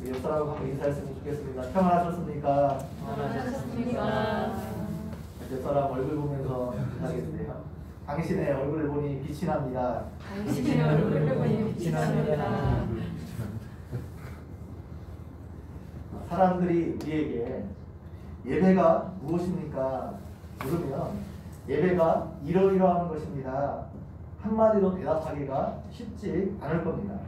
옆 사람하고 한번 인사했으면 좋겠습니다. 평안하셨습니까? 평안하셨습니까? 옆 사람 얼굴 보면서 인사하겠는데요. 당신의 얼굴을 보니 빛이 납니다. 당신의 얼굴을 보니 빛이 납니다. 사람들이 우리에게 예배가 무엇입니까? 물으면 예배가 이러이러하는 것입니다. 한마디로 대답하기가 쉽지 않을 겁니다.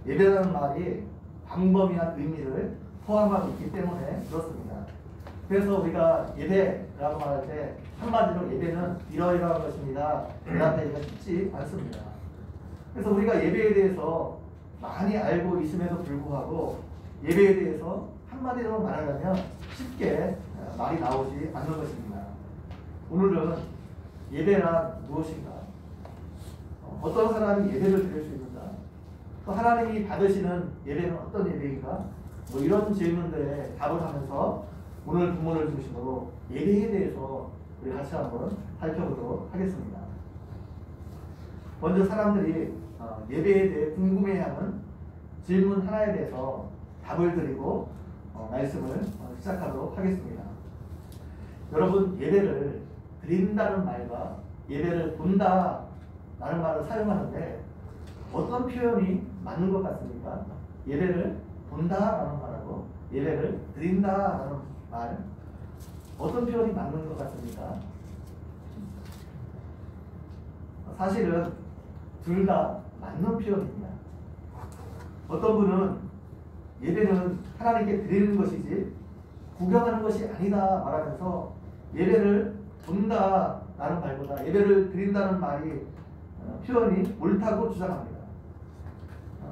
예배라는 말이 광범위한 의미를 포함하고 있기 때문에 그렇습니다. 그래서 우리가 예배라고 말할 때 한마디로 예배는 이러이러한 것입니다. 대답하기가 쉽지 않습니다. 그래서 우리가 예배에 대해서 많이 알고 있음에도 불구하고 예배에 대해서 한마디로 말하려면 쉽게 말이 나오지 않는 것입니다. 오늘은 예배란 무엇인가? 어떤 사람이 예배를 드릴 수 있는가? 또 하나님이 받으시는 예배는 어떤 예배인가? 뭐 이런 질문들에 답을 하면서 오늘 본문을 중심으로 예배에 대해서 우리 같이 한번 살펴보도록 하겠습니다. 먼저 사람들이 예배에 대해 궁금해하는 질문 하나에 대해서 답을 드리고 말씀을 시작하도록 하겠습니다. 여러분, 예배를 드린다는 말과 예배를 본다 라는 말을 사용하는데 어떤 표현이 맞는 것 같습니까? 예배를 본다라는 말하고 예배를 드린다라는 말, 어떤 표현이 맞는 것 같습니까? 사실은 둘 다 맞는 표현입니다. 어떤 분은 예배는 하나님께 드리는 것이지 구경하는 것이 아니다 말하면서 예배를 본다라는 말보다 예배를 드린다는 말이 표현이 옳다고 주장합니다.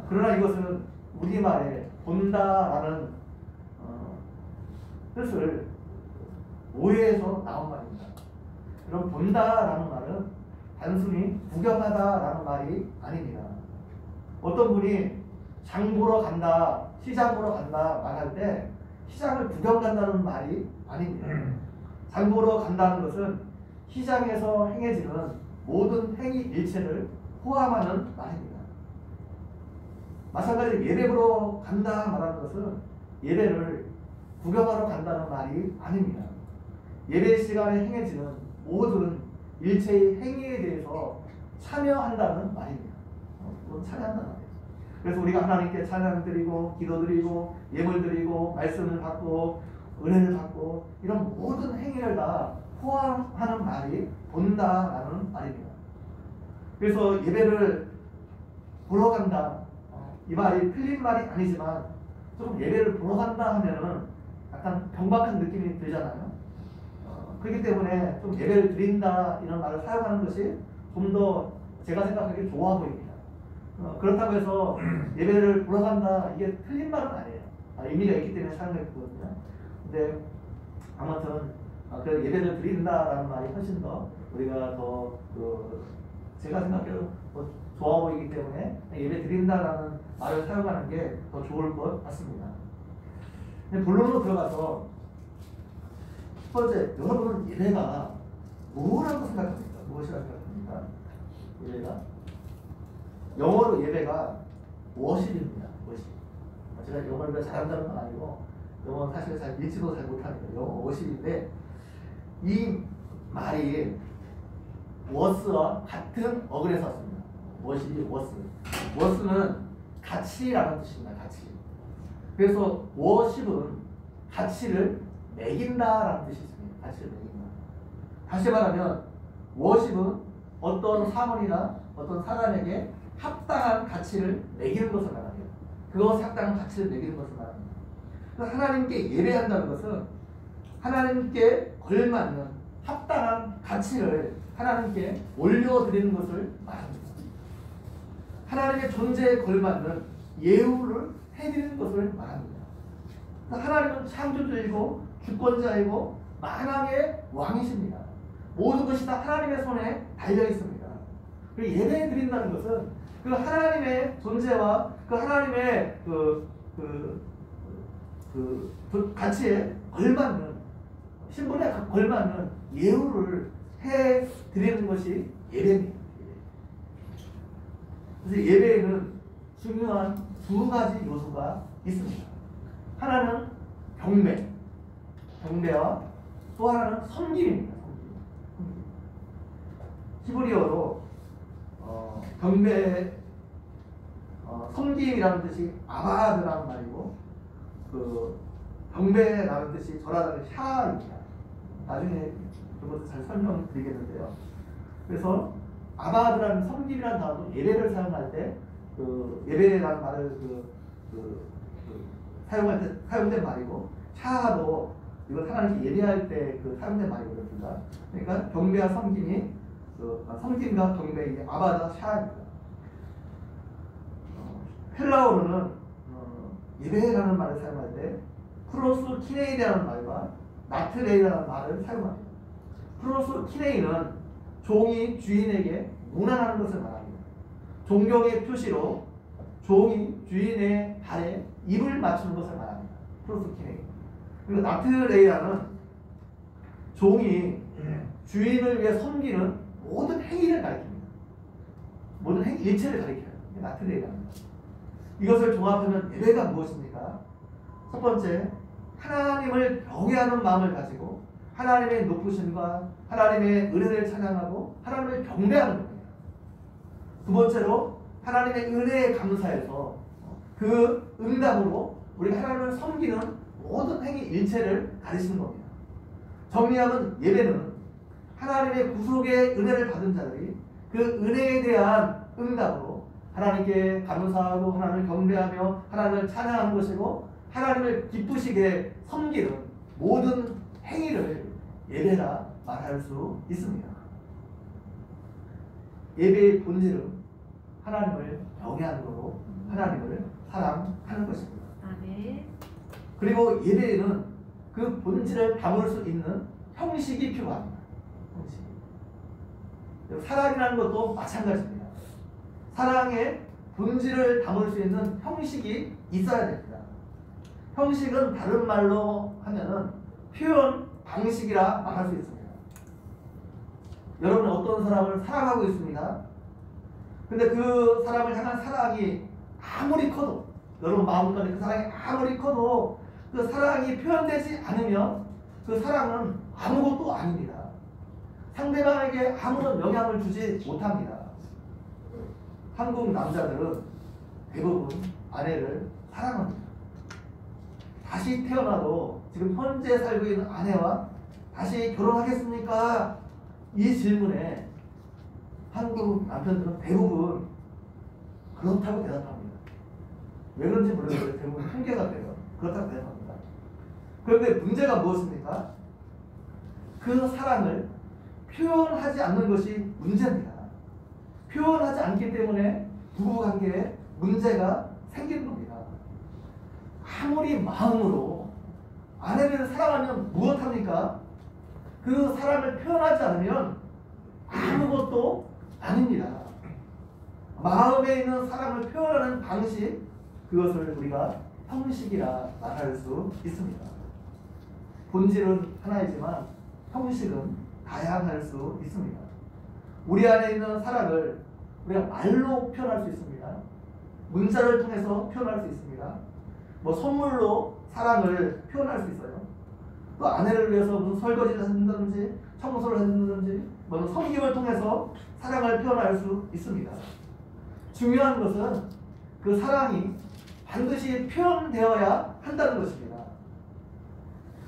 그러나 이것은 우리말에 본다라는 뜻을 오해해서 나온 말입니다. 그럼 본다라는 말은 단순히 구경하다라는 말이 아닙니다. 어떤 분이 장 보러 간다, 시장 보러 간다 말할 때 시장을 구경 간다는 말이 아닙니다. 장 보러 간다는 것은 시장에서 행해지는 모든 행위 일체를 포함하는 말입니다. 마찬가지로 예배 보러 간다 말하는 것은 예배를 구경하러 간다는 말이 아닙니다. 예배 시간에 행해지는 모든 일체의 행위에 대해서 참여한다는 말입니다. 그건 참여한다는 말이에요. 그래서 우리가 하나님께 찬양 드리고 기도 드리고 예물 드리고 말씀을 받고 은혜를 받고 이런 모든 행위를 다 포함하는 말이 본다라는 말입니다. 그래서 예배를 보러 간다, 이 말이 틀린 말이 아니지만 조금 예배를 보러 간다 하면은 약간 경박한 느낌이 들잖아요. 그렇기 때문에 좀 예배를 드린다 이런 말을 사용하는 것이 좀 더 제가 생각하기에 좋아 보입니다. 그렇다고 해서 예배를 보러 간다 이게 틀린 말은 아니에요. 의미가 있기 때문에 사용했거든요. 근데 아무튼 그 예배를 드린다라는 말이 훨씬 더 우리가 더 제가 생각해도 더 좋아 보이기 때문에 예배 드린다라는 말을 사용하는 게 더 좋을 것 같습니다. 본론으로 들어가서 첫 번째, 여러분은 예배가 뭐라고 생각합니까? 무엇이라고 생각합니까? 예배가 영어로 예배가 워십입니다. 워십. 제가 영어를 잘한다는 건 아니고 영어는 사실 잘 읽지도 잘 못합니다. 영어 워십인데 이 말이 워스와 같은 어근에서 왔습니다. 워십이 워스. 워스는 가치라는 뜻입니다. 가치. 그래서 워십은 가치를 매긴다라는 뜻이 있습니다. 가치를 매긴다. 다시 말하면 워십은 어떤 사물이나 어떤 사람에게 합당한 가치를 매기는 것을 말합니다. 그것에 합당한 가치를 매기는 것을 말합니다. 하나님께 예배한다는 것은 하나님께 걸맞는 합당한 가치를 하나님께 올려드리는 것을 말합니다. 하나님의 존재에 걸맞는 예우를 해드리는 것을 말합니다. 하나님은 창조주이고 주권자이고 만왕의 왕이십니다. 모든 것이 다 하나님의 손에 달려 있습니다. 그리고 예배 드린다는 것은 그 하나님의 존재와 그 하나님의 그 가치에 걸맞는 신분에 걸맞는 예우를 해 드리는 것이 예배입니다. 그래서 예배에는 중요한 두 가지 요소가 있습니다. 하나는 경배와 또 하나는 섬김입니다. 히브리어로 경배, 섬김이라는 뜻이 아바드라는 말이고, 그 경배라는 뜻이 절하다는 샤입니다. 나중에 그것도 잘 설명드리겠는데요. 그래서 아바드라는 섬김이라는 단어도 예배를 사용할 때 그 예배라는 말을 사용할 때 사용된 말이고, 샤도 이건 하나님께 예배할 때 그 사용된 말이거든요. 그러니까 경배와 섬김이 섬김과 경배, 이게 아바다 샤입니다. 헬라어로는 예배라는 말을 사용할 때 프로스 키네이라는 말과 나트레이라는 말을 사용합니다. 프로스 키네이는 종이 주인에게 문안하는 것을 말합니다. 존경의 표시로 종이 주인의 발에 입을 맞추는 것을 말합니다. 프로스 키네이. 그리고 나트레이라는 종이 주인을 위해 섬기는 모든 행위를 가리킵니다. 모든 일체를 가리켜요. 나트레이라는 것. 이것을 종합하면 예배가 무엇입니까? 첫 번째, 하나님을 경외하는 마음을 가지고 하나님의 높으심과 하나님의 은혜를 찬양하고 하나님을 경배하는 겁니다. 두 번째로, 하나님의 은혜에 감사해서 그 응답으로 우리가 하나님을 섬기는 모든 행위 일체를 가리키는 겁니다. 정리하면 예배는 하나님의 구속의 은혜를 받은 자들이 그 은혜에 대한 응답으로 하나님께 감사하고 하나님을 경배하며 하나님을 찬양하는 것이고, 하나님을 기쁘시게 섬기는 모든 행위를 예배라 말할 수 있습니다. 예배의 본질은 하나님을 경외하는 것으로 하나님을 사랑하는 것입니다. 아멘. 그리고 예배에는 그 본질을 담을 수 있는 형식이 필요합니다. 형식. 사랑이라는 것도 마찬가지입니다. 사랑의 본질을 담을 수 있는 형식이 있어야 됩니다. 형식은 다른 말로 하면은 표현 방식이라 말할 수 있습니다. 여러분은 어떤 사람을 사랑하고 있습니다. 근데 그 사람을 향한 사랑이 아무리 커도, 여러분 마음속에 그 사랑이 아무리 커도 그 사랑이 표현되지 않으면 그 사랑은 아무것도 아닙니다. 상대방에게 아무런 영향을 주지 못합니다. 한국 남자들은 대부분 아내를 사랑합니다. 다시 태어나도 지금 현재 살고 있는 아내와 다시 결혼하겠습니까? 이 질문에 한국 남편들은 대부분 그렇다고 대답합니다. 왜 그런지 모르겠어요. 대부분 통계가 돼요. 그렇다고 대답합니다. 그런데 문제가 무엇입니까? 그 사랑을 표현하지 않는 것이 문제입니다. 표현하지 않기 때문에 부부관계에 문제가 생기는 겁니다. 아무리 마음으로 아내를 사랑하면 무엇합니까? 그 사랑을 표현하지 않으면 아무것도 아닙니다. 마음에 있는 사랑을 표현하는 방식, 그것을 우리가 형식이라 말할 수 있습니다. 본질은 하나이지만 형식은 다양할 수 있습니다. 우리 안에 있는 사랑을 우리가 말로 표현할 수 있습니다. 문자를 통해서 표현할 수 있습니다. 뭐 선물로 사랑을 표현할 수 있어요. 또 아내를 위해서 무슨 설거지를 한다든지 청소를 한다든지 뭐 섬김을 통해서 사랑을 표현할 수 있습니다. 중요한 것은 그 사랑이 반드시 표현되어야 한다는 것입니다.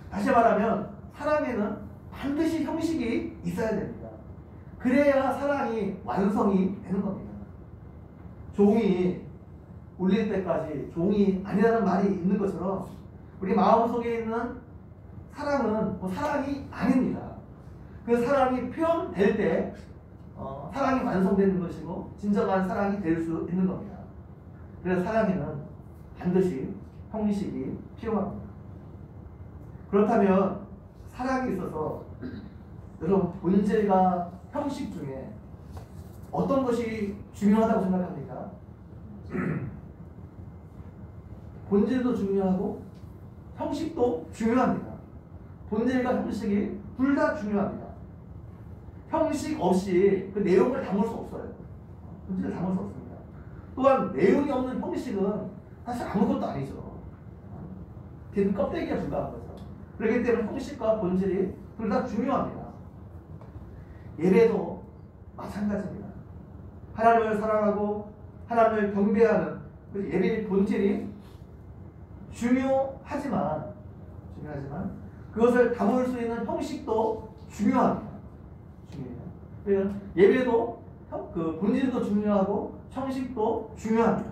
다시 말하면 사랑에는 반드시 형식이 있어야 됩니다. 그래야 사랑이 완성이 되는 겁니다. 종이 울릴 때까지 종이 아니라는 말이 있는 것처럼 우리 마음속에 있는 사랑은 사랑이 아닙니다. 그 사랑이 표현될 때 사랑이 완성되는 것이고 진정한 사랑이 될 수 있는 겁니다. 그래서 사랑에는 반드시 형식이 필요합니다. 그렇다면 사랑에 있어서 여러분 본질과 형식 중에 어떤 것이 중요하다고 생각합니까? 본질도 중요하고 형식도 중요합니다. 본질과 형식이 둘 다 중요합니다. 형식 없이 그 내용을 담을 수 없어요. 본질을 담을 수 없습니다. 또한 내용이 없는 형식은 사실 아무것도 아니죠. 빈 껍데기에 불과한 거죠. 그렇기 때문에 형식과 본질이 둘 다 중요합니다. 예배도 마찬가지입니다. 하나님을 사랑하고 하나님을 경배하는 그 예배의 본질이 중요하지만 그것을 담을 수 있는 형식도 중요합니다. 중요해요. 예배도 그 본질도 중요하고 형식도 중요합니다.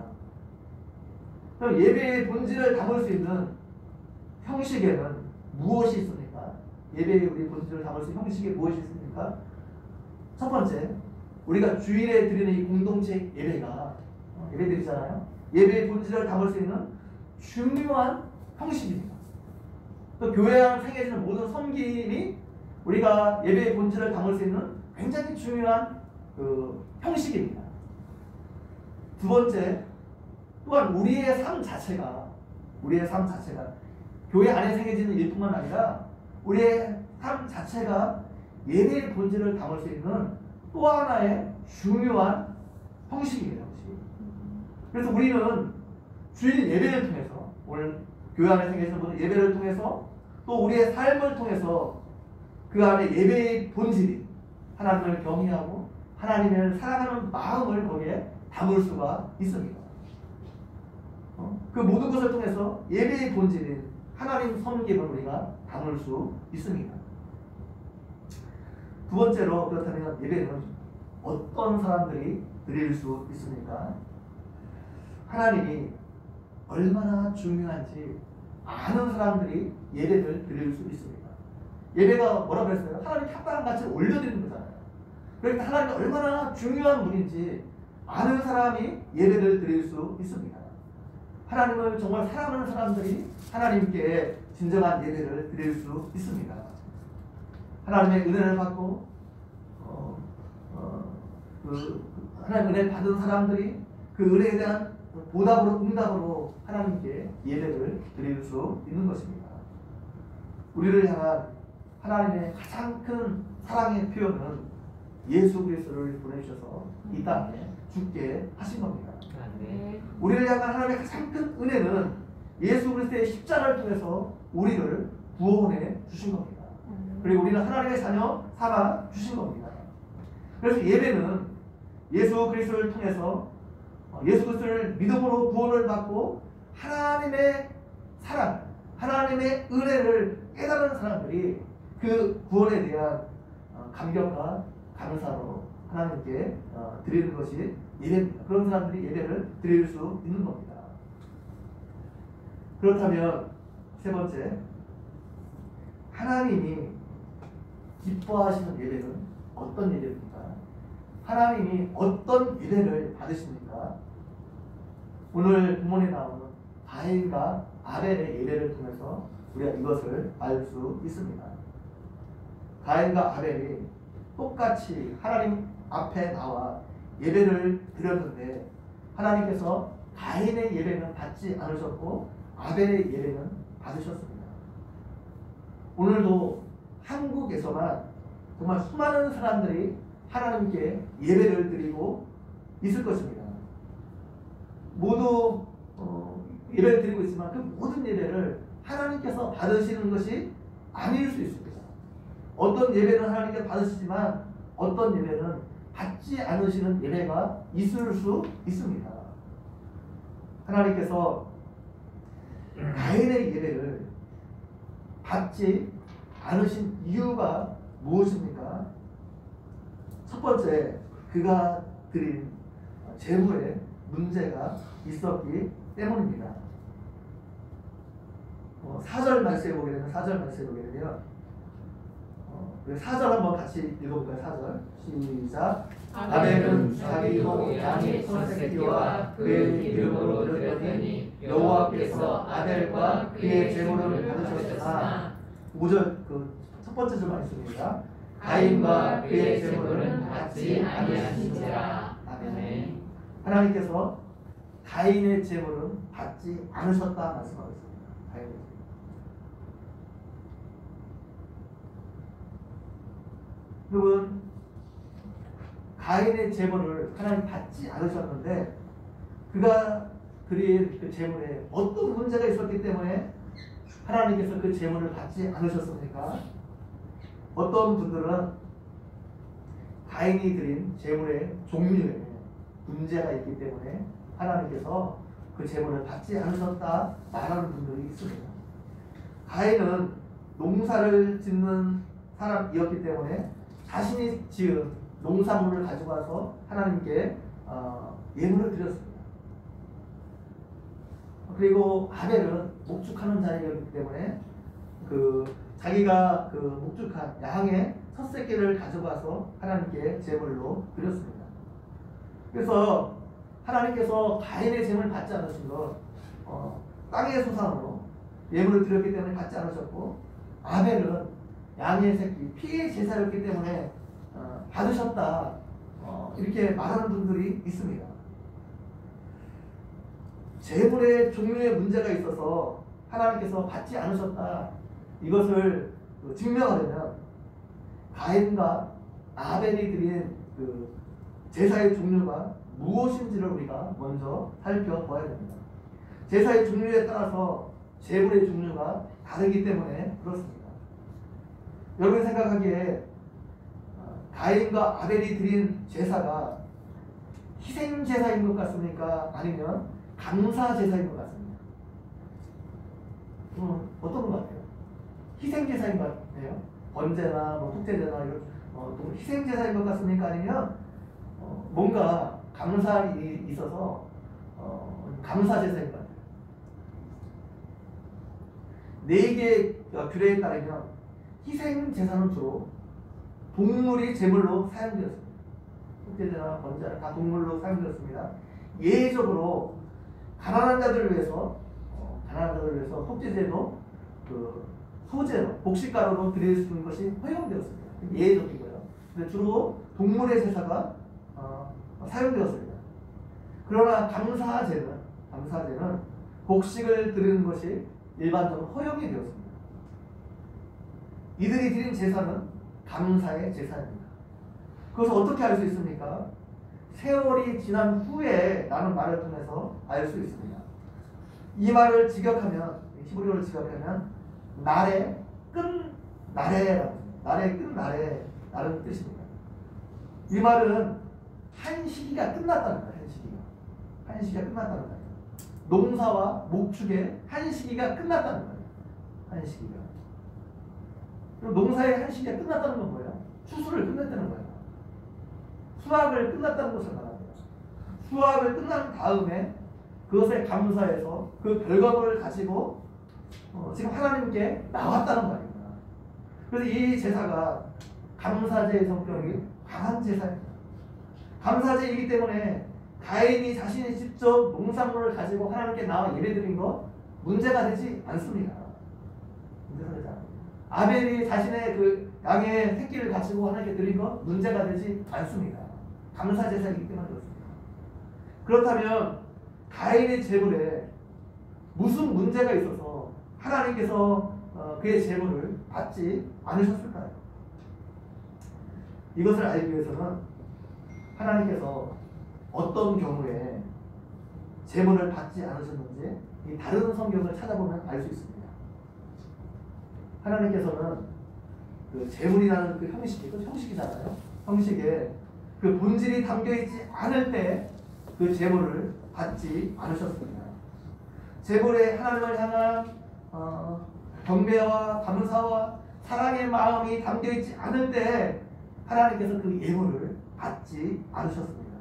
그럼 예배의 본질을 담을 수 있는 형식에는 무엇이 있습니까? 예배의 우리 본질을 담을 수 있는 형식에 무엇이 있습니까? 첫 번째, 우리가 주일에 드리는 이 공동체 예배가 예배드리잖아요. 예배의 본질을 담을 수 있는 중요한 형식입니다. 또 교회 안을 행해지는 모든 섬김이 우리가 예배의 본질을 담을 수 있는 굉장히 중요한 그 형식입니다. 두 번째, 또한 우리의 삶 자체가 교회 안에 행해지는 일뿐만 아니라 우리의 삶 자체가 예배의 본질을 담을 수 있는 또 하나의 중요한 형식입니다. 그래서 우리는 주일 예배를 통해서 오늘 교회 안에 생기는 모든 예배를 통해서 또 우리의 삶을 통해서 그 안에 예배의 본질이 하나님을 경외하고 하나님을 사랑하는 마음을 거기에 담을 수가 있습니다. 그 모든 것을 통해서 예배의 본질인 하나님 섬김을 우리가 담을 수 있습니다. 두 번째로 그렇다면 예배는 어떤 사람들이 드릴 수 있습니까? 하나님이 얼마나 중요한지 아는 사람들이 예배를 드릴 수 있습니다. 예배가 뭐라고 했어요? 하나님 합당한 가치를 올려드리는 거잖아요. 그러니까 하나님이 얼마나 중요한 분인지 아는 사람이 예배를 드릴 수 있습니다. 하나님을 정말 사랑하는 사람들이 하나님께 진정한 예배를 드릴 수 있습니다. 하나님의 은혜를 받고 하나님의 은혜를 받은 사람들이 그 은혜에 대한 보답으로 응답으로 하나님께 예배를 드릴 수 있는 것입니다. 우리를 향한 하나님의 가장 큰 사랑의 표현은 예수 그리스도를 보내주셔서 이 땅에 죽게 하신 겁니다. 우리를 향한 하나님의 가장 큰 은혜는 예수 그리스도의 십자가를 통해서 우리를 구원해 주신 겁니다. 그리고 우리는 하나님의 자녀 삼아 주신 겁니다. 그래서 예배는 예수 그리스도를 통해서 예수 그리스도를 믿음으로 구원을 받고 하나님의 사랑, 하나님의 은혜를 깨달은 사람들이 그 구원에 대한 감격과 감사로 하나님께 드리는 것이 예배입니다. 그런 사람들이 예배를 드릴 수 있는 겁니다. 그렇다면 세 번째, 하나님이 기뻐하시는 예배는 어떤 예배입니까? 하나님이 어떤 예배를 받으십니까? 오늘 본문에 나오는 가인과 아벨의 예배를 통해서 우리가 이것을 알 수 있습니다. 가인과 아벨이 똑같이 하나님 앞에 나와 예배를 드렸는데 하나님께서 가인의 예배는 받지 않으셨고 아벨의 예배는 받으셨습니다. 오늘도 한국에서만 정말 수많은 사람들이 하나님께 예배를 드리고 있을 것입니다. 모두 예배를 드리고 있지만 그 모든 예배를 하나님께서 받으시는 것이 아닐 수 있습니다. 어떤 예배는 하나님께서 받으시지만 어떤 예배는 받지 않으시는 예배가 있을 수 있습니다. 하나님께서 가인의 예배를 받지 않으신 이유가 무엇입니까? 첫 번째, 그가 드린 제물에 문제가 있었기 때문입니다. 4절 말씀에 보게 되면 4절 한번 같이 읽어볼까요? 4절 시작. 아벨은 자기 종 양의 손새끼와 그의 기름으로 드렸더니 여호와께서 아벨과 그의 제물을 받으셨으나 5절 첫 번째 줄 말씀입니다. 가인과 그의 제물은 받지 아니하신지라. 아멘. 하나님께서 가인의 제물은 받지 않으셨다 말씀하고 있습니다. 가인의 제물. 여러분, 가인의 제물을 하나님 받지 않으셨는데 그가 드린 그 제물에 어떤 문제가 있었기 때문에 하나님께서 그 재물을 받지 않으셨습니까? 어떤 분들은 가인이 드린 재물의 종류에 문제가 있기 때문에 하나님께서 그 재물을 받지 않으셨다 말하는 분들이 있습니다. 가인은 농사를 짓는 사람이었기 때문에 자신이 지은 농산물을 가지고 와서 하나님께 예물을 드렸습니다. 그리고 아벨은 목축하는 자이었기 때문에 자기가 목축한 양의 첫 새끼를 가져가서 하나님께 제물로 드렸습니다. 그래서 하나님께서 가인의 제물을 받지 않으신 것, 땅의 소산으로 예물을 드렸기 때문에 받지 않으셨고, 아벨은 양의 새끼, 피의 제사였기 때문에 받으셨다, 이렇게 말하는 분들이 있습니다. 제물의 종류에 문제가 있어서 하나님께서 받지 않으셨다, 이것을 증명하려면 가인과 아벨이 드린 제사의 종류가 무엇인지를 우리가 먼저 살펴봐야 됩니다. 제사의 종류에 따라서 제물의 종류가 다르기 때문에 그렇습니다. 여러분이 생각하기에 가인과 아벨이 드린 제사가 희생 제사인 것 같습니까? 아니면 감사 제사인 것 같습니다. 어떤 것 같아요? 희생 제사인 것 같아요? 번제나 속죄제나 이런 희생 제사인 것 같습니까? 아니면 뭔가 감사이 있어서 감사 제사인 것 같아요. 4개의 규례에 따르면 희생 제사는 주로 동물이 제물로 사용되었습니다. 속죄제나 번제나 다 동물로 사용되었습니다. 예외적으로 가난한 자들을 위해서 속죄제도 소제로 곡식가루로 드릴 수 있는 것이 허용되었습니다. 예외적인 거예요. 근데 주로 동물의 제사가 사용되었습니다. 그러나 감사제는 곡식을 드리는 것이 일반적으로 허용이 되었습니다. 이들이 드린 제사는 감사의 제사입니다. 그것을 어떻게 알 수 있습니까? 세월이 지난 후에 라는 말을 통해서 알 수 있습니다. 이 말을 직역하면, 히브리어를 직역하면 날의 끝 날의 뜻입니다. 이 말은 한 시기가 끝났다는 거예요. 한 시기가 끝났다는 거예요. 농사와 목축의 한 시기가 끝났다는 거예요. 한 시기가. 그럼 농사의 한 시기가 끝났다는 건 뭐예요? 추수를 끝냈다는 거예요. 수확을 끝났다는 것을 말합니다. 수확을 끝난 다음에 그것에 감사해서 그 결과물을 가지고 지금 하나님께 나왔다는 말입니다. 그래서 이 제사가 감사제의 성격이 강한 제사입니다. 감사제이기 때문에 가인이 자신이 직접 농산물을 가지고 하나님께 나와 예배드린 것 문제가 되지 않습니다. 문제가 되지 않습니다. 아벨이 자신의 양의 새끼를 가지고 하나님께 드린 것 문제가 되지 않습니다. 감사제사이기 때문에 그렇습니다. 그렇다면 가인의 제물에 무슨 문제가 있어서 하나님께서 그의 제물을 받지 않으셨을까요? 이것을 알기 위해서는 하나님께서 어떤 경우에 제물을 받지 않으셨는지 이 다른 성경을 찾아보면 알 수 있습니다. 하나님께서는 제물이라는 형식이잖아요. 형식에 본질이 담겨있지 않을 때 그 제물을 받지 않으셨습니다. 제물에 하나님을 향한 경배와 감사와 사랑의 마음이 담겨있지 않을 때 하나님께서 그 예물을 받지 않으셨습니다.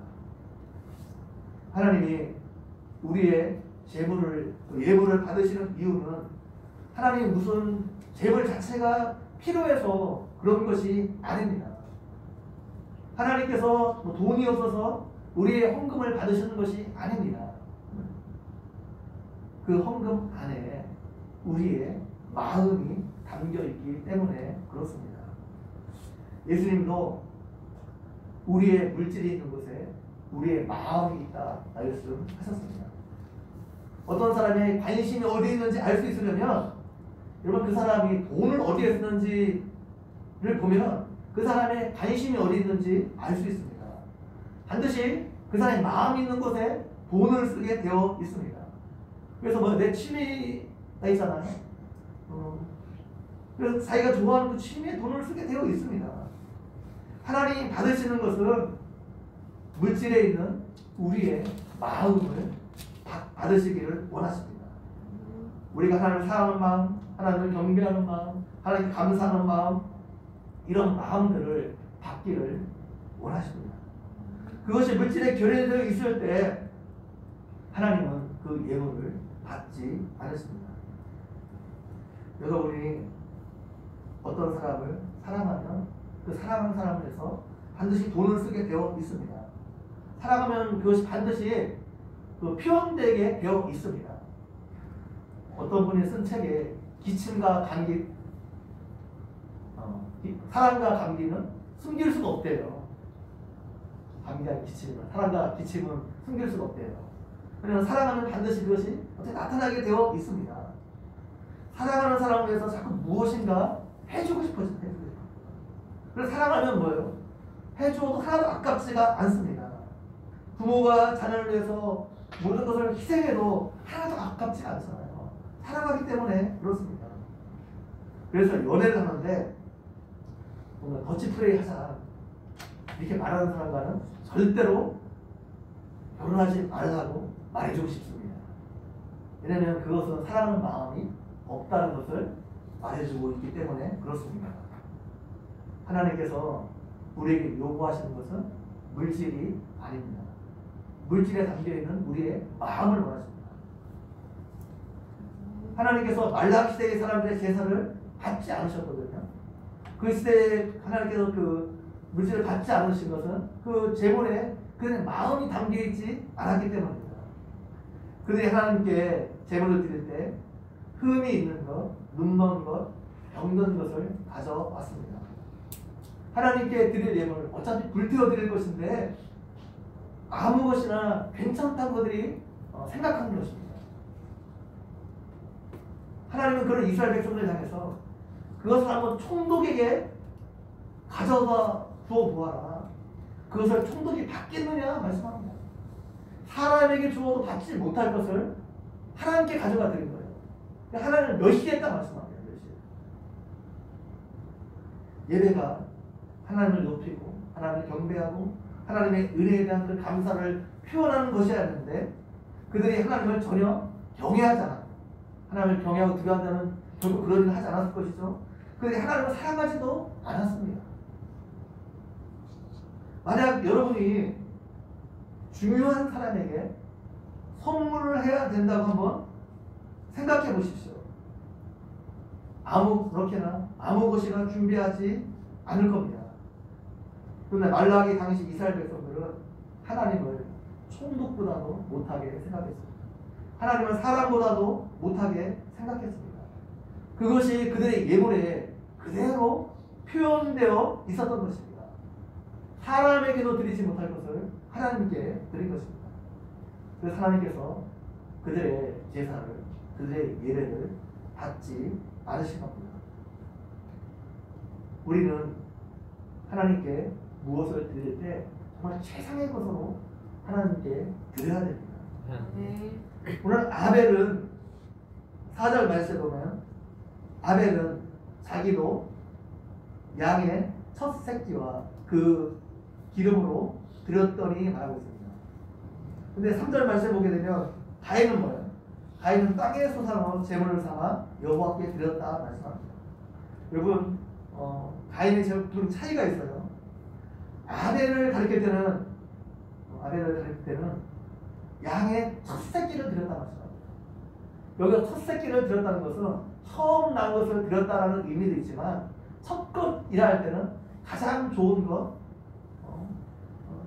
하나님이 우리의 예물을 받으시는 이유는 하나님이 무슨 제물 자체가 필요해서 그런 것이 아닙니다. 하나님께서 돈이 없어서 우리의 헌금을 받으시는 것이 아닙니다. 그 헌금 안에 우리의 마음이 담겨있기 때문에 그렇습니다. 예수님도 우리의 물질이 있는 곳에 우리의 마음이 있다 말씀하셨습니다. 어떤 사람의 관심이 어디 있는지 알 수 있으려면 여러분 그 사람이 돈을 어디에 쓰는지를 보면 그 사람의 관심이 어디 있는지 알 수 있습니다. 반드시 그 사람의 마음이 있는 곳에 돈을 쓰게 되어 있습니다. 그래서 내 취미가 있잖아요. 그래서 자기가 좋아하는 그 취미에 돈을 쓰게 되어 있습니다. 하나님 받으시는 것은 물질에 있는 우리의 마음을 받으시기를 원하십니다. 우리가 하나님을 사랑하는 마음, 하나님을 경배하는 마음, 하나님께 감사하는 마음, 이런 마음들을 받기를 원하십니다. 그것이 물질에 결여되어 있을 때 하나님은 그 예물을 받지 않으십니다. 여러분이 어떤 사람을 사랑하면 그 사랑하는 사람에서 반드시 돈을 쓰게 되어 있습니다. 사랑하면 그것이 반드시 그 표현되게 되어 있습니다. 어떤 분이 쓴 책에 기침과 감기, 사랑과 감기는 숨길 수가 없대요. 감기와 기침은, 사랑과 기침은 숨길 수가 없대요. 그러면 사랑하면 반드시 그것이 어떻게 나타나게 되어 있습니다. 사랑하는 사람을 위해서 자꾸 무엇인가 해주고 싶어집니다. 해주고 싶어요. 그래서 사랑하면 뭐예요? 해줘도 하나도 아깝지가 않습니다. 부모가 자녀를 위해서 모든 것을 희생해도 하나도 아깝지 않잖아요. 사랑하기 때문에 그렇습니다. 그래서 연애를 하는데 뭔가 더치플레이 하자 이렇게 말하는 사람과는 절대로 결혼하지 말라고 말해주고 싶습니다. 왜냐하면 그것은 사랑하는 마음이 없다는 것을 말해주고 있기 때문에 그렇습니다. 하나님께서 우리에게 요구하시는 것은 물질이 아닙니다. 물질에 담겨있는 우리의 마음을 원하십니다. 하나님께서 말라기 시대의 사람들의 제사를 받지 않으셨거든요. 그 시대에 하나님께서 그 물질을 받지 않으신 것은 그 제물에 그들의 마음이 담겨있지 않았기 때문입니다. 그들이 하나님께 제물을 드릴 때 흠이 있는 것, 눈먼 것, 병든 것을 가져왔습니다. 하나님께 드릴 예물을 어차피 불태워 드릴 것인데 아무 것이나 괜찮다고 그들이 생각하는 것입니다. 하나님은 그런 이스라엘 백성들을 향해서 그것을 한번 총독에게 가져다 주어 보아라. 그것을 총독이 받겠느냐 말씀합니다. 사람에게 주어도 받지 못할 것을 하나님께 가져가 드린 거예요. 하나님은 멸시했다 말씀합니다. 예배가 하나님을 높이고 하나님을 경배하고 하나님의 은혜에 대한 그 감사를 표현하는 것이었는데 그들이 하나님을 전혀 경외하지 않았고 하나님을 경외하고 두려워한다는 결국 그런 일을 하지 않았을 것이죠. 그들이 하나님을 사랑하지도 않았습니다. 만약 여러분이 중요한 사람에게 선물을 해야 된다고 한번 생각해 보십시오. 그렇게나 아무 것이나 준비하지 않을 겁니다. 그런데 말라기 당시 이스라엘 백성들은 하나님을 총독보다도 못하게 생각했습니다. 하나님을 사람보다도 못하게 생각했습니다. 그것이 그들의 예물에 그대로 표현되어 있었던 것입니다. 사람에게도 드리지 못할 것을 하나님께 드린 것입니다. 그래서 하나님께서 그들의 제사를, 그들의 예배를 받지 않으신 겁니다. 우리는 하나님께 무엇을 드릴 때 정말 최상의 것으로 하나님께 드려야 됩니다. 오늘 아벨은 4절 말씀에 보면 아벨은 자기도 양의 첫 새끼와 그 기름으로 드렸더니 말하고 있습니다. 근데 3절 말씀에 보게 되면 가인은 뭐예요? 가인은 땅의 소산으로 제물을 삼아 여호와께 드렸다 말씀합니다. 여러분 가인의 제물 차이가 있어요. 아벨을 가리킬 때는 양의 첫 새끼를 드렸다 말씀합니다. 여기서 첫 새끼를 드렸다는 것은 처음 난 것을 드렸다라는 의미도 있지만 첫 것이라 할 때는 가장 좋은 것,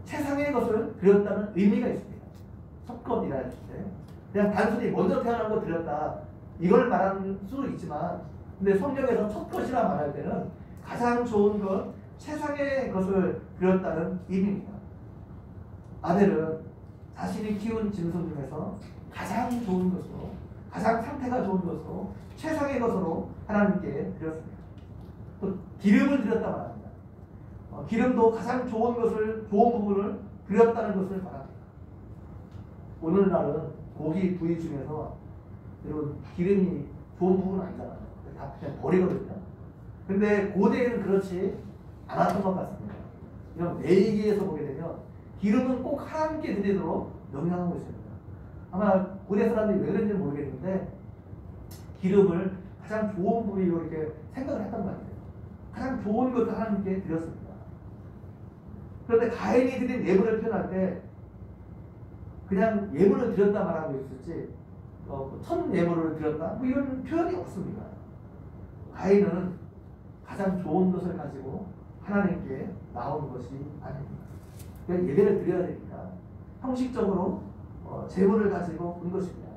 최상의 것을 드렸다는 의미가 있습니다. 첫 것이라 할 때 그냥 단순히 먼저 태어난 거 드렸다 이걸 말하는 수도 있지만 근데 성경에서 첫 것이라 말할 때는 가장 좋은 것, 최상의 것을 드렸다는 의미입니다. 아벨은 자신이 키운 짐승 중에서 가장 좋은 것으로, 가장 상태가 좋은 것으로, 최상의 것으로 하나님께 드렸습니다. 또 기름을 드렸다 말합니다. 기름도 가장 좋은 것을, 좋은 부분을 드렸다는 것을 말합니다. 오늘날은 고기 부위 중에서 여러분 기름이 좋은 부분은 아니잖아요. 그냥 버리거든요. 근데 고대에는 그렇지 않았던 것 같습니다. 이런 레위기에서 보게 되면 기름은 꼭 하나님께 드리도록 명령하고 있습니다. 아마 고대 사람들이 왜 그런지 모르겠는데 기름을 가장 좋은 부위로 이렇게 생각을 했던 것 같아요. 가장 좋은 것을 하나님께 드렸습니다. 그런데 가인이 드린 예물을 표현할 때 그냥 예물을 드렸다 말하고 있었지 천 예물을 드렸다 뭐 이런 표현이 없습니다. 가인은 가장 좋은 것을 가지고 하나님께 나온 것이 아닙니다. 그냥 예배를 드려야 되니까 형식적으로 제물을 가지고 온 것입니다.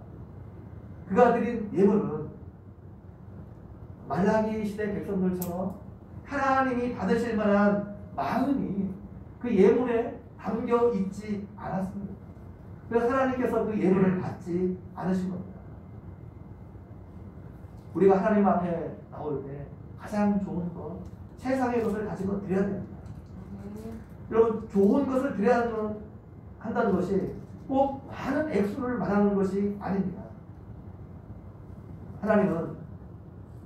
그가 드린 예물은 말라기 시대 백성들처럼 하나님이 받으실 만한 마음이 그 예물에 담겨 있지 않았습니다. 그래서 하나님께서 그 예물을 받지 않으신 겁니다. 우리가 하나님 앞에 나올 때 가장 좋은 것, 세상의 것을 가지고 드려야 됩니다. 여러분, 좋은 것을 드려야 한다는 것이 꼭 많은 액수를 말하는 것이 아닙니다. 하나님은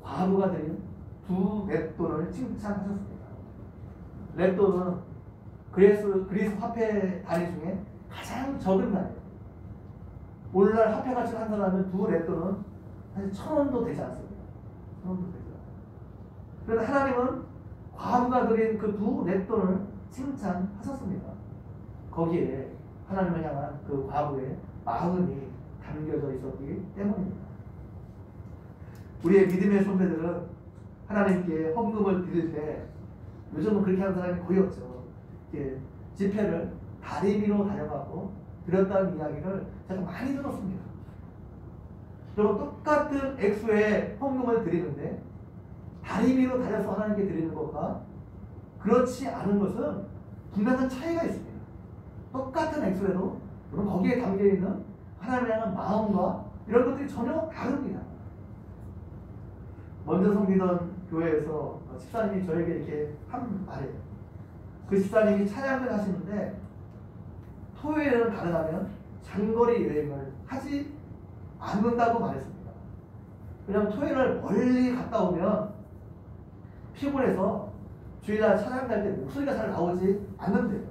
과부가 드린 2 렛돈을 칭찬하셨습니다. 렛돈은 그리스 화폐 단위 중에 가장 적은 단위예요. 오늘날 화폐 가치를 한다면 2 렛돈은 사실 1,000원도 되지 않습니다. 1,000원도 되지 않습니다. 그런데 하나님은 과부가 드린 그 2 렛돈을 칭찬하셨습니다. 거기에 하나님을 향한 그 과부의 마음이 담겨져 있었기 때문입니다. 우리의 믿음의 선배들은 하나님께 헌금을 드릴 때 요즘은 그렇게 하는 사람이 거의 없죠. 지폐를 다리 위로 다려갖고 드렸다는 이야기를 제가 많이 들었습니다. 여러분, 똑같은 액수의 헌금을 드리는데 다리 위로 다려서 하나님께 드리는 것과 그렇지 않은 것은 분명한 차이가 있습니다. 똑같은 액수에도 여러분 거기에 담겨있는 하나님을 향한 마음과 이런 것들이 전혀 다릅니다. 먼저 섬기던 교회에서 집사님이 저에게 이렇게 한 말이에요. 그 집사님이 찬양을 하시는데 토요일에는 가능하면 장거리 여행을 하지 않는다고 말했습니다. 왜냐하면 토요일을 멀리 갔다 오면 피곤해서 주일날 찬양 갈 때 목소리가 잘 나오지 않는데요.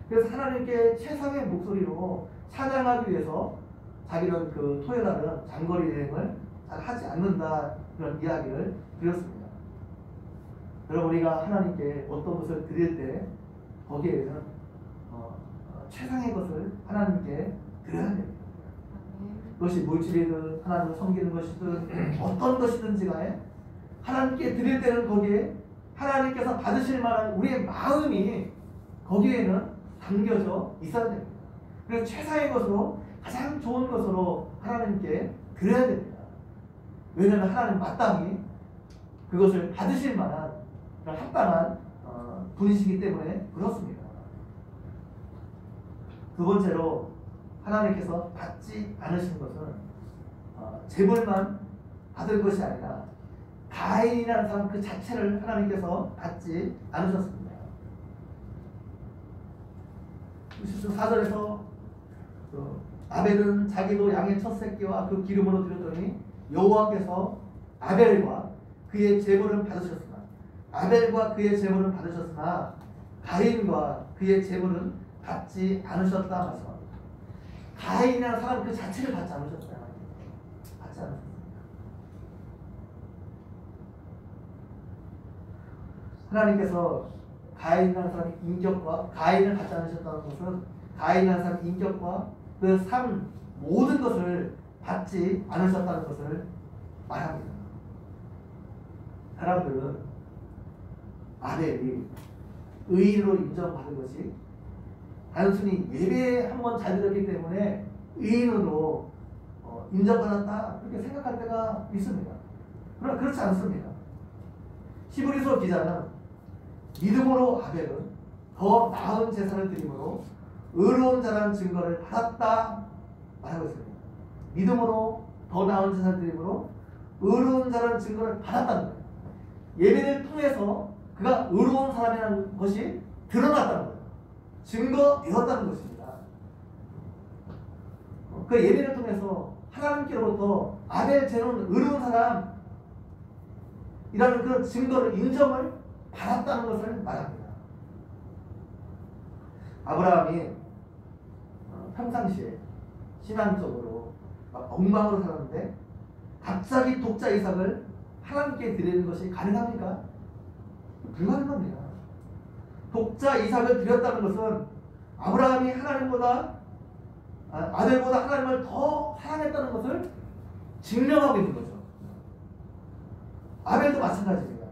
그래서 하나님께 최상의 목소리로 찬양하기 위해서 자기는 그 토요일날은 장거리 여행을 잘 하지 않는다, 그런 이야기를 드렸습니다. 여러분, 우리가 하나님께 어떤 것을 드릴 때 거기에는 최상의 것을 하나님께 드려야 됩니다. 그것이 물질이든 하나님을 섬기는 것이든 어떤 것이든지 간에 하나님께 드릴 때는 거기에 하나님께서 받으실 만한 우리의 마음이 거기에는 담겨져 있어야 됩니다. 그래서 최상의 것으로, 가장 좋은 것으로 하나님께 드려야 됩니다. 왜냐하면 하나님 마땅히 그것을 받으실 만한 그런 합당한 분이시기 때문에 그렇습니다. 두 번째로 하나님께서 받지 않으신 것은 재물만 받을 것이 아니라 가인이라는 사람 그 자체를 하나님께서 받지 않으셨습니다. 4절에서 아벨은 자기도 양의 첫 새끼와 그 기름으로 드렸더니 여호와께서 아벨과 그의 제물은 받으셨으나 아벨과 그의 제물은 받으셨으나 가인과 그의 제물은 받지 않으셨다 말씀합니다. 가인이라는 사람 그 자체를 받지 않으셨어요. 받지 않으셨습니다. 하나님께서 가인이라는 사람의 인격과 가인을 받지 않으셨다는 것은 가인이라는 사람의 인격과 그 삶 모든 것을 받지 않으셨다는 것을 말합니다. 사람들은 아벨이 의인으로 인정받은 것이 단순히 예배에 한번 잘 드렸기 때문에 의인으로 인정받았다 그렇게 생각할 때가 있습니다. 그러나 그렇지 않습니다. 히브리서 기자는 믿음으로 아벨은 더 나은 제사를 드림으로 의로운 자라는 증거를 받았다 말하고 있습니다. 믿음으로 더 나은 제사를 드림으로 의로운 자라는 증거를 받았다는 거예요. 예배를 통해서 그가 의로운 사람이라는 것이 드러났다는 거예요. 증거되었다는 것입니다. 그 예배를 통해서 하나님께로부터 아벨 쟤는 의로운 사람, 이라는 그런 증거를 인정을 받았다는 것을 말합니다. 아브라함이 평상시에 신앙적으로 막 엉망으로 살았는데 갑자기 독자 이삭을 하나님께 드리는 것이 가능합니까? 불가능합니다. 독자 이삭을 드렸다는 것은 아브라함이 하나님보다 아들보다 하나님을 더 사랑했다는 것을 증명하고 있는 거죠. 아벨도 마찬가지입니다.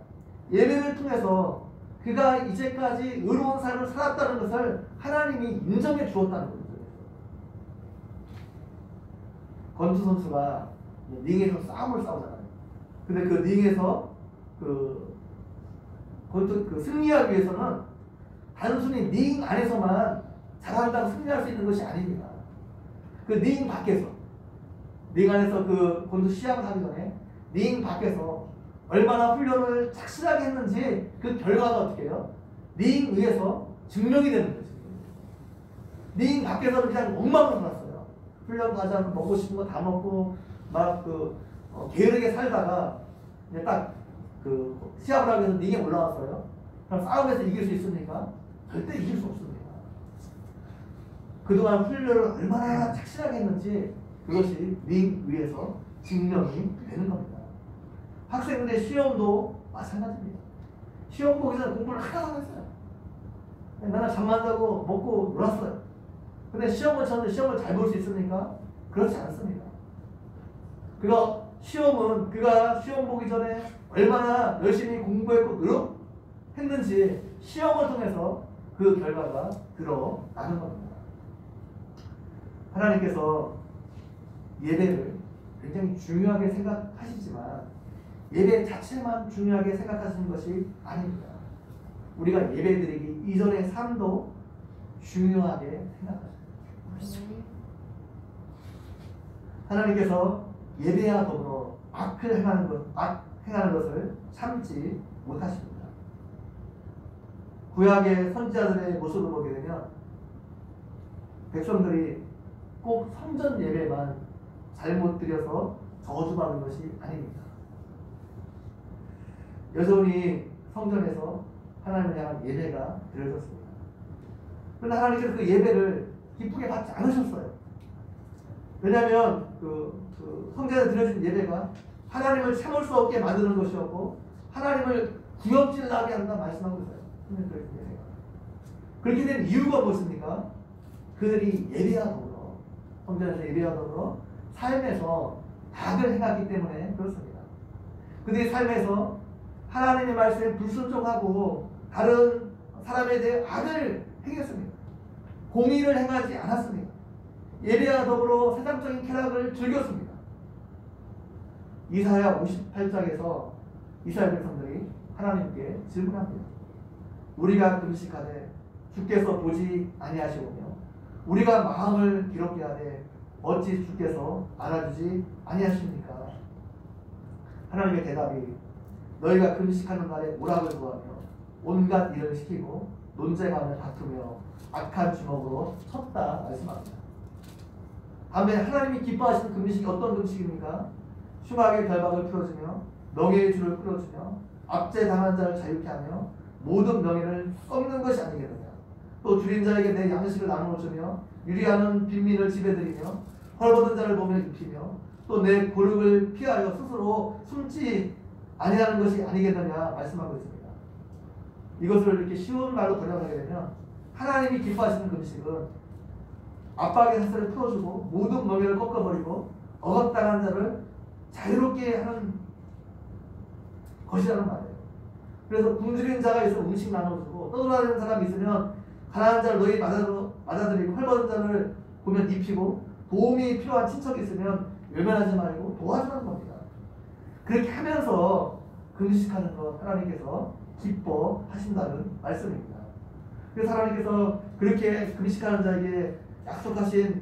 예배를 통해서 그가 이제까지 의로운 삶을 살았다는 것을 하나님이 인정해 주었다는 거죠. 권투 선수가 링에서 싸움을 싸우잖아요. 근데 그 링에서 승리하기 위해서는 단순히 링 안에서만 잘한다고 승리할 수 있는 것이 아닙니다. 그 링 밖에서, 링 안에서 그 권투 시합을 하기 전에 링 밖에서 얼마나 훈련을 착실하게 했는지 그 결과가 어떻게 해요? 링 위에서 증명이 되는 거죠. 링 밖에서는 그냥 엉망으로 살았어요. 훈련도 하지 않고 먹고 싶은 거 다 먹고 막 게으르게 살다가 이제 딱 시합을 하기 위해서 링에 올라왔어요. 그럼 싸움에서 이길 수 있습니까? 절대 이길 수 없습니다. 그동안 훈련을 얼마나 착실하게 했는지 그것이 링 위에서 증명이 되는 겁니다. 학생들의 시험도 마찬가지입니다. 시험 보기 전에 공부를 하나도 안 했어요. 맨날 잠만 자고 먹고 놀았어요. 근데 시험을 쳤는데 시험을 잘 볼 수 있습니까? 그렇지 않습니다. 그가 시험 보기 전에 얼마나 열심히 공부했고 노력했는지 시험을 통해서 그 결과가 드러나는 겁니다. 하나님께서 예배를 굉장히 중요하게 생각하시지만 예배 자체만 중요하게 생각하시는 것이 아닙니다. 우리가 예배드리기 이전의 삶도 중요하게 생각하십니다. 하나님께서 예배와 더불어 악을 행하는 것을 참지 못하십니다. 구약의 선지자들의 모습을 보게 되면 백성들이 꼭 성전 예배만 잘못 드려서 저주받은 것이 아닙니다. 여전히 성전에서 하나님을 향한 예배가 드려졌습니다. 그런데 하나님께서 그 예배를 기쁘게 받지 않으셨어요. 왜냐하면 성전에 드려진 예배가 하나님을 참을 수 없게 만드는 것이었고 하나님을 구역질 나게 한다 말씀하고 있어요. 그렇게 된 이유가 무엇입니까? 그들이 예배와 더불어 성전에서 예배와 더불어 삶에서 악을 행하기 때문에 그렇습니다. 그들이 삶에서 하나님의 말씀에 불순종하고 다른 사람에 대해 악을 행했습니다. 공의를 행하지 않았습니다. 예배와 더불어 세상적인 쾌락을 즐겼습니다. 이사야 58장에서 이스라엘 백성들이 하나님께 질문합니다. 우리가 금식하되 주께서 보지 아니하시오며 우리가 마음을 기롭게 하되 어찌 주께서 알아주지 아니하십니까? 하나님의 대답이 너희가 금식하는 날에 오락을 구하며 온갖 일을 시키고 논쟁하며 다투며 악한 주먹으로 쳤다 말씀합니다. 다음에 하나님이 기뻐하시는 금식이 어떤 금식입니까? 흉악의 결박을 풀어주며 명예의 줄을 끌어주며 압제당한 자를 자유케 하며 모든 명예를 썩는 것이 아니겠느냐. 또 줄인 자에게 내 양식을 나누어 주며 유리하는 빈민을 집에들이며 헐벗은 자를 보며 입히며 또 내 고륙을 피하여 스스로 숨지 아니하는 것이 아니겠느냐 말씀하고 있습니다. 이것을 이렇게 쉬운 말로 번역하게 되면 하나님이 기뻐하시는 금식은 압박의 사슬을 풀어주고 모든 명예를 꺾어버리고 억압당한 자를 자유롭게 하는 것이라는 말이에요. 그래서 굶주린 자가 있으면 음식 나눠주고 떠돌아다니는 사람이 있으면 가난한 자를 너희 맞아들이고 헐벗은 자를 보면 입히고 도움이 필요한 친척이 있으면 외면하지 말고 도와주는 겁니다. 그렇게 하면서 금식하는 것 하나님께서 기뻐하신다는 말씀입니다. 그래서 하나님께서 그렇게 금식하는 자에게 약속하신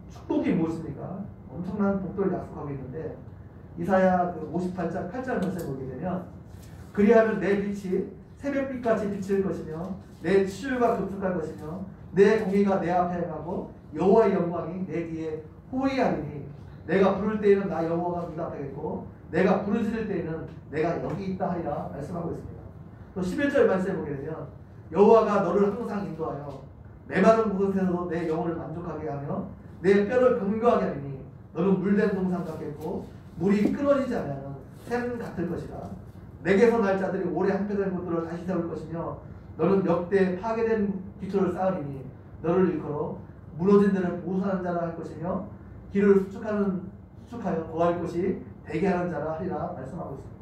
축복이 무엇입니까? 엄청난 복도를 약속하고 있는데 이사야 58장 8절 말씀에 보게 되면 그리하면 내 빛이 새벽빛같이 비칠 것이며 내 치유가 급속할 것이며 내 공의가 내 앞에 행하고 여호와의 영광이 내 뒤에 호위하리니 내가 부를 때에는 나 여호와가 응답하겠고 내가 부르짖을 때에는 내가 여기 있다 하리라 말씀하고 있습니다. 또 11절 말씀해 보게 되면 여호와가 너를 항상 인도하여 메마른 곳에서도 내 영혼을 만족하게 하며 내 뼈를 견고하게 하리니 너는 물된 동산 같겠고 물이 끊어지지 않는 샘 같을 것이라. 내게서 날 자들이 오래 한패된 곳들을 다시 세울 것이며 너는 역대 파괴된 기초를 쌓으리니 너를 일컬어 무너진 데를 보수하는 자라 할 것이며 길을 수축하여 거할 곳이 되게 하는 자라 하리라 말씀하고 있습니다.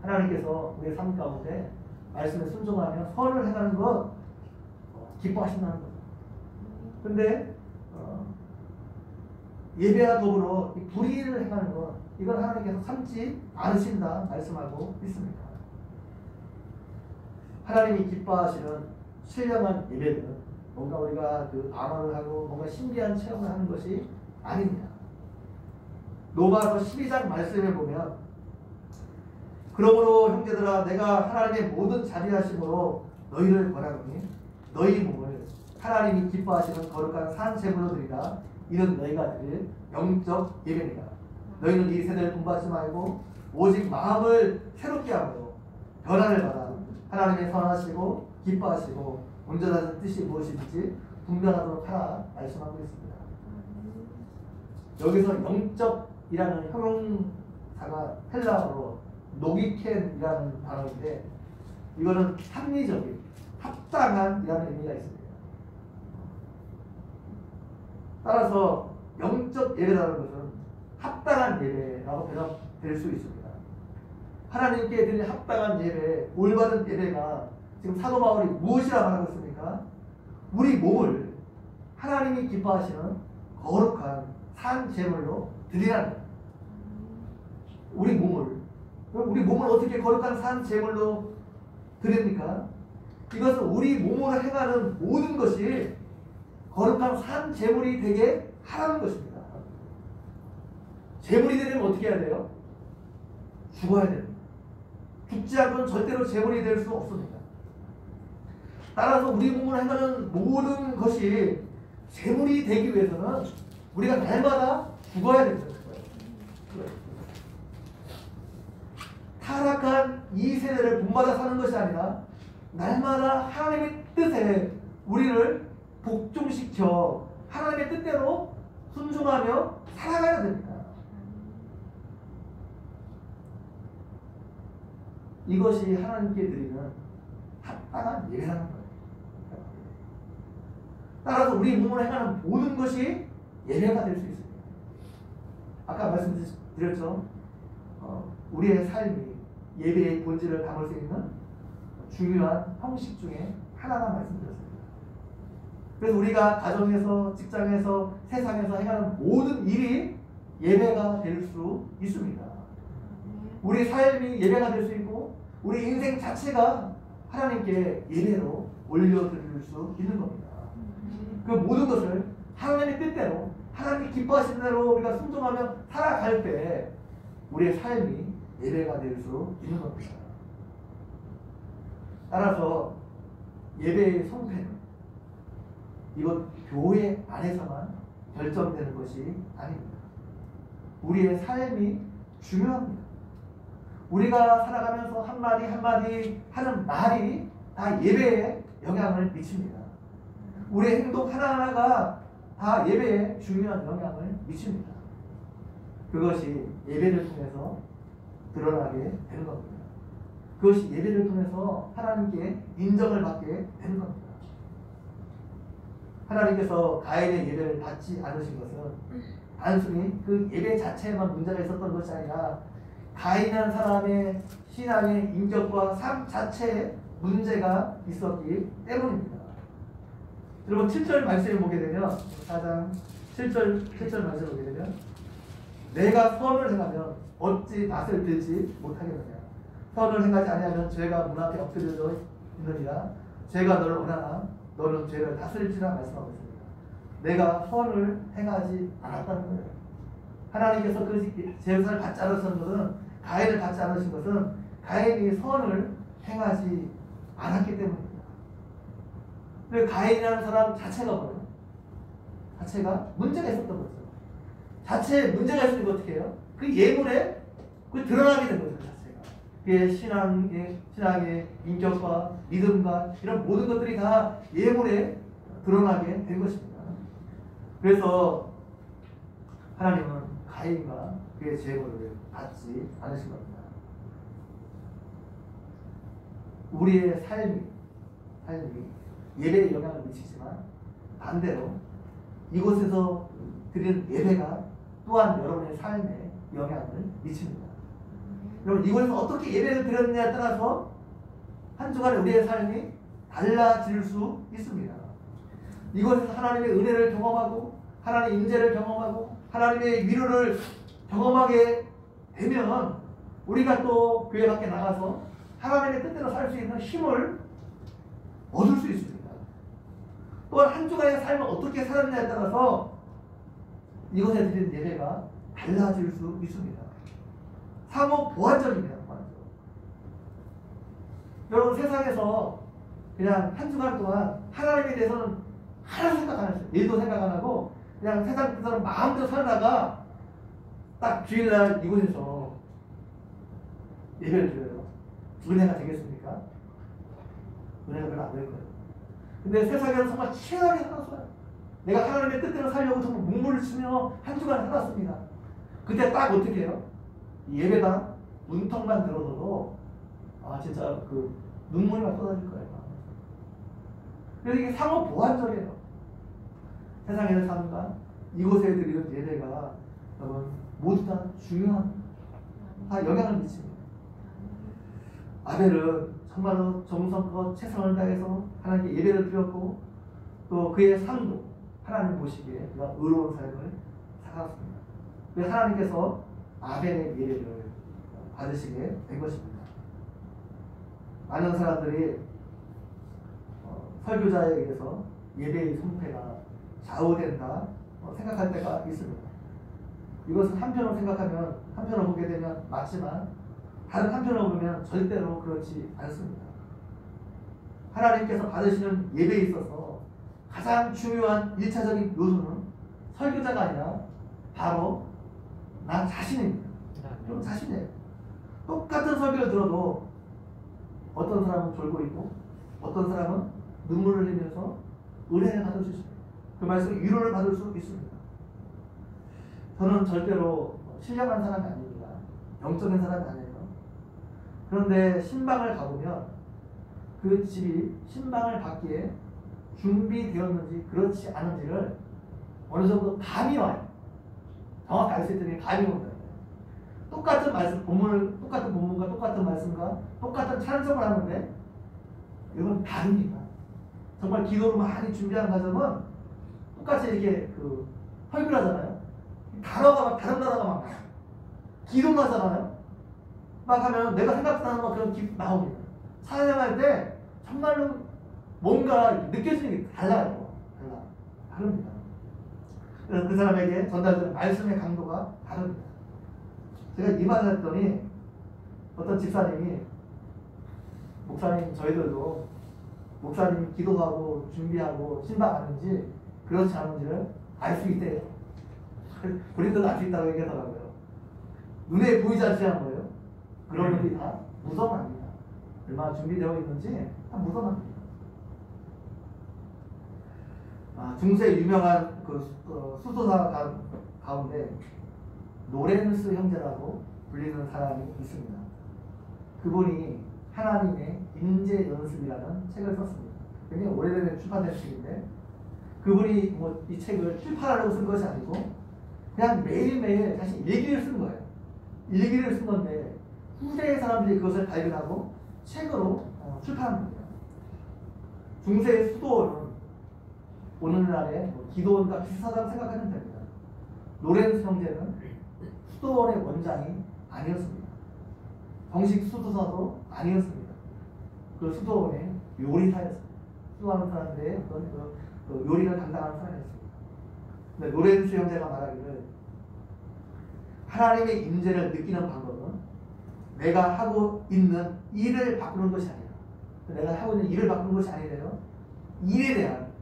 하나님께서 우리의 삶 가운데 말씀에 순종하며 선을 행하는 것 기뻐하신다는 거죠. 근데 예배와 더불어 이 불의를 행하는 것, 이걸 하나님께서 참지 않으신다 말씀하고 있습니다. 하나님이 기뻐하시는 신령한 예배는 뭔가 우리가 암호를 하고 뭔가 신비한 체험을 하는 것이 아닙니다. 로마서 12장 말씀에 보면 그러므로 형제들아 내가 하나님의 모든 자비하심으로 너희를 권하노니 너희 몸을 하나님이 기뻐하시는 거룩한 산 제물로 드리라. 이는 너희가 드릴 영적 예배니라. 너희는 이 세대를 본받지 말고 오직 마음을 새롭게 하므로 변화를 받아 하나님의 선하시고 기뻐하시고 온전하신 뜻이 무엇인지 분별하도록 하라 말씀하고 있습니다. 여기서 영적이라는 형용사가 헬라어로 노기켄이라는 단어인데 이거는 합리적인 합당한이라는 의미가 있습니다. 따라서 영적 예배라는 것은 합당한 예배라고 대답될 수 있습니다. 하나님께 드릴 합당한 예배, 올바른 예배가 지금 사도 바울이 무엇이라 말하고 있습니까? 우리 몸을 하나님이 기뻐하시는 거룩한 산 제물로 드리라는 거예요. 우리 몸을 어떻게 거룩한 산 제물로 드립니까? 이것은 우리 몸으로 행하는 모든 것이 거룩한 산 제물이 되게 하라는 것입니다. 제물이 되려면 어떻게 해야 돼요? 죽어야 됩니다. 죽지 않고는 절대로 제물이 될 수 없습니다. 따라서 우리 몸으로 행하는 모든 것이 제물이 되기 위해서는 우리가 날마다 죽어야 된다는 거예요. 타락한 이 세대를 본받아 사는 것이 아니라 날마다 하나님의 뜻에 우리를 복종시켜 하나님의 뜻대로 순종하며 살아가야 됩니다. 이것이 하나님께 드리는 합당한 예배라는 거예요. 따라서 우리 몸으로 행하는 모든 것이 예배가 될 수 있습니다. 아까 말씀드렸죠. 우리의 삶이 예배의 본질을 담을 수 있는 중요한 형식 중에 하나가 말씀드렸습니다. 그래서 우리가 가정에서, 직장에서, 세상에서 행하는 모든 일이 예배가 될 수 있습니다. 우리 삶이 예배가 될 수 있고 우리 인생 자체가 하나님께 예배로 올려드릴 수 있는 겁니다. 그 모든 것을 하나님의 뜻대로 하나님이 기뻐하시는 대로 우리가 순종하며 살아갈 때 우리의 삶이 예배가 될 수 있는 겁니다. 따라서 예배의 성패는 이건 교회 안에서만 결정되는 것이 아닙니다. 우리의 삶이 중요합니다. 우리가 살아가면서 한마디 한마디 하는 말이 다 예배에 영향을 미칩니다. 우리의 행동 하나하나가 다 예배에 중요한 영향을 미칩니다. 그것이 예배를 통해서 드러나게 되는 겁니다. 그것이 예배를 통해서 하나님께 인정을 받게 되는 겁니다. 하나님께서 가인의 예배를 받지 않으신 것은 단순히 그 예배 자체에만 문제가 있었던 것이 아니라 가인이라는 사람의 신앙의 인격과 삶 자체에 문제가 있었기 때문입니다. 여러분 7절 말씀을 보게 되면 4장 7절 말씀을 보게 되면 내가 선을 행하면 어찌 낯을 들지 못하겠느냐. 선을 행하지 아니하면 죄가 문 앞에 엎드려져 있느니라. 죄가 너를 원하나 너는 죄를 다스릴지라 말씀하고 있습니다. 내가 선을 행하지 않았다는 거예요. 하나님께서 그 제사를 받지 않으신 것은 가인을 받지 않으신 것은 가인이 선을 행하지 않았기 때문입니다. 근데 가인이라는 사람 자체가 뭐예요? 자체가 문제가 있었던 거죠. 자체에 문제가 있으니까 어떻게 해요? 그 예물에 그 드러나게 된 거죠. 그 자체가. 그게 신앙의 인격과 믿음과 이런 모든 것들이 다 예물에 드러나게 된 것입니다. 그래서 하나님은 가인과 그의 제물을 받지 않으신 겁니다. 우리의 삶이 예배에 영향을 미치지만 반대로 이곳에서 드리는 예배가 또한 여러분의 삶에 영향을 미칩니다. 여러분 이곳에서 어떻게 예배를 드렸느냐에 따라서 한 주간에 우리의 삶이 달라질 수 있습니다. 이곳에서 하나님의 은혜를 경험하고 하나님의 임재를 경험하고 하나님의 위로를 경험하게 되면 우리가 또 교회 밖에 나가서 하나님의 뜻대로 살 수 있는 힘을 얻을 수 있습니다. 또한 한 주간의 삶을 어떻게 살았냐에 따라서 이곳에 드리는 예배가 달라질 수 있습니다. 상호 보완적입니다. 여러분 세상에서 그냥 한 주간 동안 하나님에 대해서는 하나도 생각 안 했어요. 일도 생각 안 하고 그냥 세상 사람 마음대로 살다가 딱 주일날 이곳에서 예배를 드려요. 은혜가 되겠습니까? 은혜가 별로 안 될 거예요. 근데 세상에서 정말 치열하게 살았어요. 내가 하나님의 뜻대로 살려고 정말 몸부림을 치며 한 주간 살았습니다. 그때 딱 어떻게 해요? 예배당 문턱만 들어서도 진짜 그 눈물이 막 쏟아질 거예요. 그래서 이게 상호 보완적이에요. 세상의 삶과 이곳에 드리는 예배가 여러분 모두 다 중요한 다 영향을 미칩니다. 아벨은 정말로 정성껏 최선을 다해서 하나님께 예배를 드렸고 또 그의 삶도 하나님 보시기에 그가 의로운 삶을 살았습니다. 그래서 하나님께서 아벨의 예배를 받으시게 된 것입니다. 많은 사람들이 설교자에 의해서 예배의 성패가 좌우된다 생각할 때가 있습니다. 이것은 한편으로 생각하면 한편으로 보게 되면 맞지만 다른 한편으로 보면 절대로 그렇지 않습니다. 하나님께서 받으시는 예배에 있어서 가장 중요한 1차적인 요소는 설교자가 아니라 바로 나 자신입니다. 좀 자신이에요. 똑같은 설교를 들어도 어떤 사람은 졸고 있고 어떤 사람은 눈물을 흘리면서 은혜를 받을 수 있습니다. 그 말씀에 위로를 받을 수 있습니다. 저는 절대로 신령한 사람이 아닙니다. 영적인 사람이 아니에요. 그런데 신방을 가보면 그 집이 신방을 받기에 준비되었는지 그렇지 않은지를 어느 정도 감이 와요. 정확히 알 수 있더니 감이 온다. 똑같은 말씀, 똑같은 본문과 똑같은 말씀과 똑같은 찬송을 하는데 이건 다릅니다. 정말 기도를 많이 준비한 과정은 똑같이 이렇게 설교를 하잖아요. 단어가 막 다른 단어가 막 나와요. 기도를 하잖아요. 막 하면 내가 생각하는 막 그런 기 나옵니다. 찬양할 때 정말로 뭔가 느껴지는 게 달라요. 다릅니다. 그래서 그 사람에게 전달되는 말씀의 강도가 다릅니다. 제가 이 말을 했더니 어떤 집사님이 목사님 저희들도 목사님이 기도하고 준비하고 신방하는지 그렇지 않은지를 알 수 있대요. 우리도 알 수 있다고 얘기하더라고요. 눈에 보이지 않는 거예요. 그런 분들이 다 무덤합니다. 얼마나 준비되어 있는지 다 무덤합니다. 중세 유명한 수도사 가운데 노렌스 형제라고 불리는 사람이 있습니다. 그분이 하나님의 임재 연습이라는 책을 썼습니다. 굉장히 오래전에 출판된 책인데 그분이 이 책을 출판하려고 쓴 것이 아니고 그냥 매일매일 자신 일기를 쓴 거예요. 일기를 쓴 건데 후대의 사람들이 그것을 발견하고 책으로 출판한 겁니다. 중세의 수도원은 오늘날의 기도원과 비슷하다고 생각하면 됩니다. 노렌스 형제는 수도원의 원장이 아니었습니다. 정식 수도사도 아니었습니다. 그 수도원의 요리사였습니다. 수도하는 사람들의 어떤 요리를 담당하는 사람이었습니다. 근데 노렌스 형제가 말하기를 하나님의 임재를 느끼는 방법은 내가 하고 있는 일을 바꾸는 것이 아니라 내가 하고 있는 일을 바꾸는 것이 아니래요. 일에 대한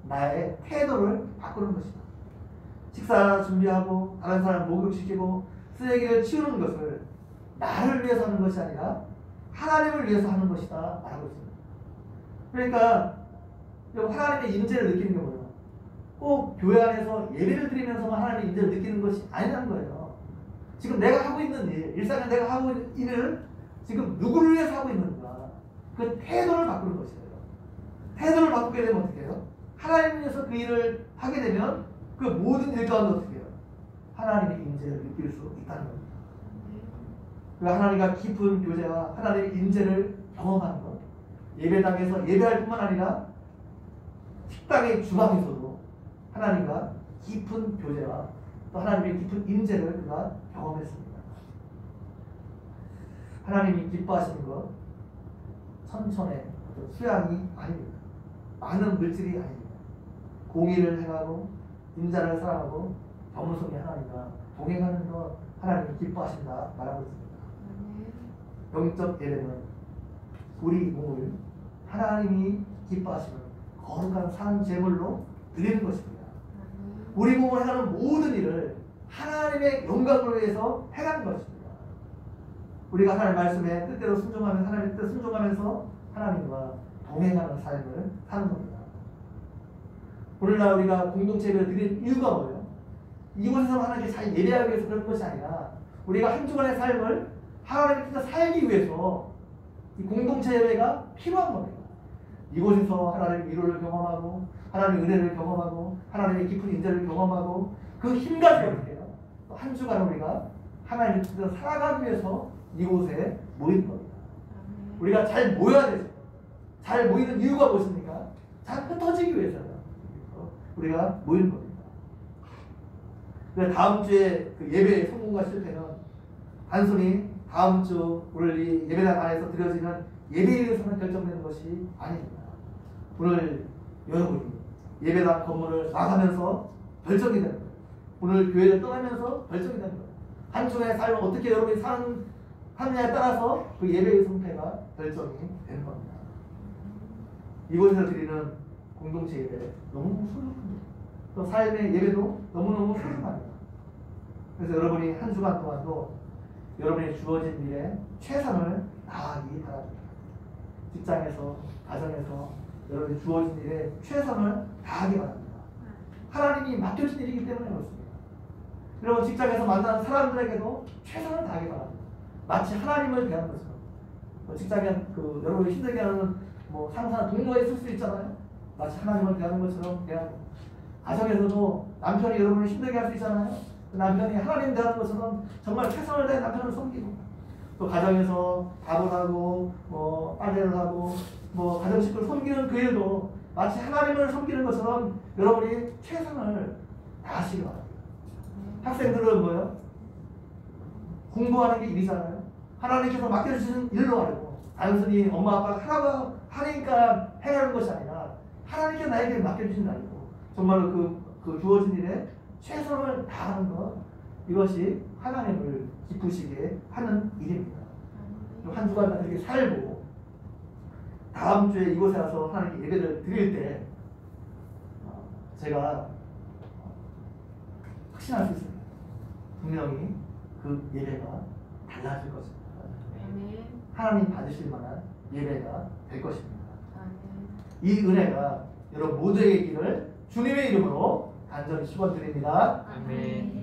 나의 태도를 바꾸는 것이다. 식사 준비하고 다른 사람 목욕시키고 쓰레기를 치우는 것을 나를 위해서 하는 것이 아니라 하나님을 위해서 하는 것이다 말하고 있습니다. 그러니까 하나님의 임재를 느끼는 게 뭐예요? 꼭 교회 안에서 예배를 드리면서만 하나님의 임재를 느끼는 것이 아니라는 거예요. 지금 내가 하고 있는 일, 일상에 내가 하고 있는 일을 지금 누구를 위해서 하고 있는가, 그 태도를 바꾸는 것이에요. 태도를 바꾸게 되면 어떻게 해요? 하나님을 위해서 그 일을 하게 되면 그 모든 일 가운데 어떻게 해요? 하나님의 임재를 느낄 수 있다는 겁니다. 그 하나님과 깊은 교제와 하나님의 임재를 경험하는 것, 예배당에서 예배할 뿐만 아니라 식당의 주방에서도 하나님과 깊은 교제와 또 하나님의 깊은 임재를 그가 경험했습니다. 하나님이 기뻐하시는 것 천천의 수양이 아닙니다. 많은 물질이 아닙니다. 공의를 행하고 인자를 사랑하고 겸손히 하나님과 동행하는 것 하나님이 기뻐하신다 말하고 있습니다. 영적 예배는 우리 몸을 하나님이 기뻐하시는 거룩한 산 제물로 드리는 것입니다. 우리 몸을 행하는 모든 일을 하나님의 영광을 위해서 행하는 것입니다. 우리가 하나님의 말씀에 뜻대로 순종하면서 하나님의 뜻 순종하면서 하나님과 동행하는 삶을 사는 겁니다. 오늘날 우리가 공동체 예배를 드릴 이유가 뭐예요? 이곳에서 하나님께 잘 예배하기 위해서 그런 것이 아니라 우리가 한 주간의 삶을 하나님의 뜻에 살기 위해서 이 공동체 예배가 필요한 겁니다. 이곳에서 하나님의 위로를 경험하고 하나님의 은혜를 경험하고 하나님의 깊은 인자를 경험하고 그 힘 가지고 어떻게 해요? 한 주간 우리가 하나님의 뜻대로 살아가기 위해서 이곳에 모인 겁니다. 우리가 잘 모여야 되죠. 잘 모이는 이유가 무엇입니까? 잘 흩어지기 위해서요. 우리가 모이는 겁니다. 다음 주에 그 예배의 성공과 실패는 단순히 다음 주 오늘 이 예배당 안에서 드려지는 예배에서만 결정되는 것이 아닙니다. 오늘 여러분이 예배당 건물을 나가면서 결정이 되는 거예요. 오늘 교회를 떠나면서 결정이 되는 거예요. 한 주간의 삶을 어떻게 여러분이 하느냐에 따라서 그 예배의 성패가 결정이 되는 겁니다. 이곳에서 드리는 공동체 예배 너무너무 소중합니다. 또 삶의 예배도 너무너무 소중합니다. 그래서 여러분이 한 주간 동안도 여러분이 주어진 일에 최선을 다하기 바랍니다. 직장에서, 가정에서 여러분이 주어진 일에 최선을 다하기 바랍니다. 하나님이 맡겨진 일이기 때문에 그렇습니다. 여러분 직장에서 만나는 사람들에게도 최선을 다하기 바랍니다. 마치 하나님을 대하는 것처럼. 직장에 여러분이 힘들게 하는 상사나 동료가 있을 수 있잖아요. 마치 하나님을 대하는 것처럼 대하고, 가정에서도 남편이 여러분을 힘들게 할 수 있잖아요. 남편이 하나님 대하는 것처럼 정말 최선을 다해 남편을 섬기고, 또 가정에서 밥을 하고 빨래를 하고 가정 식구를 섬기는 그 일도 마치 하나님을 섬기는 것처럼 여러분이 최선을 다하시기 바랍니다. 학생들은 뭐예요? 공부하는 게 일이잖아요. 하나님께서 맡겨주시는 일로 하려고, 단순히 엄마 아빠가 하라고 하니까 해야 하는 것이 아니라 하나님께 나에게 맡겨주신 게 아니고 정말로 그 주어진 일에 최선을 다하는 것, 이것이 하나님을 기쁘시게 하는 일입니다. 한 주간 이렇게 살고 다음 주에 이곳에 와서 하나님께 예배를 드릴 때 제가 확신할 수 있습니다. 분명히 그 예배가 달라질 것입니다. 하나님 받으실 만한 예배가 될 것입니다. 이 은혜가 여러분 모두에게 있기를 주님의 이름으로 간절히 축원드립니다. 아멘.